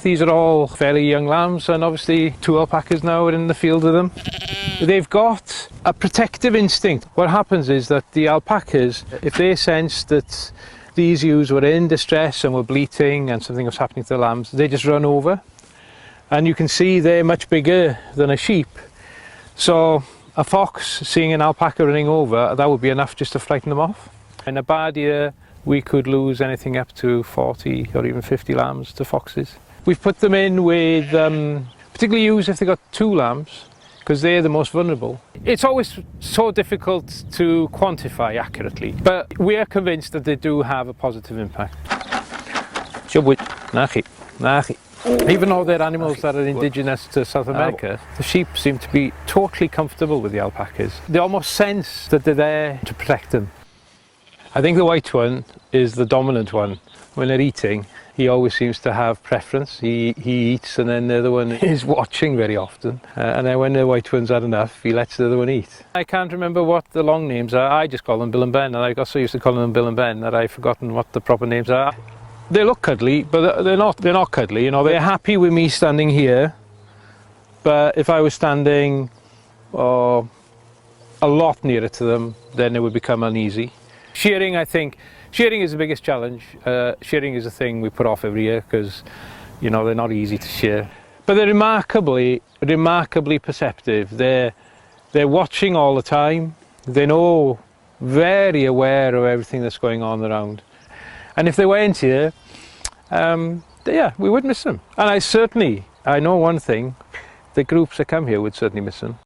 These are all fairly young lambs, and obviously 2 alpacas now are in the field with them. They've got a protective instinct. What happens is that the alpacas, if they sense that these ewes were in distress and were bleating and something was happening to the lambs, they just run over. And you can see they're much bigger than a sheep. So a fox seeing an alpaca running over, that would be enough just to frighten them off. In a bad year, we could lose anything up to 40 or even 50 lambs to foxes. We've put them in with, particularly ewes if they've got 2 lambs, because they're the most vulnerable. It's always so difficult to quantify accurately, but we are convinced that they do have a positive impact. Even though they're animals that are indigenous to South America, the sheep seem to be totally comfortable with the alpacas. They almost sense that they're there to protect them. I think the white one is the dominant one. When they're eating, he always seems to have preference. He eats, and then the other one is watching very often. And then when the white one's had enough, he lets the other one eat. I can't remember what the long names are. I just call them Bill and Ben, and I got so used to calling them Bill and Ben that I've forgotten what the proper names are. They look cuddly, but they're not cuddly. You know, they're happy with me standing here. But if I was standing a lot nearer to them, then it would become uneasy. Shearing, I think, shearing is the biggest challenge. Shearing is a thing we put off every year because, you know, they're not easy to shear. But they're remarkably perceptive. They're watching all the time. They know, very aware of everything that's going on around. And if they weren't here, yeah, we would miss them. And I know one thing, the groups that come here would certainly miss them.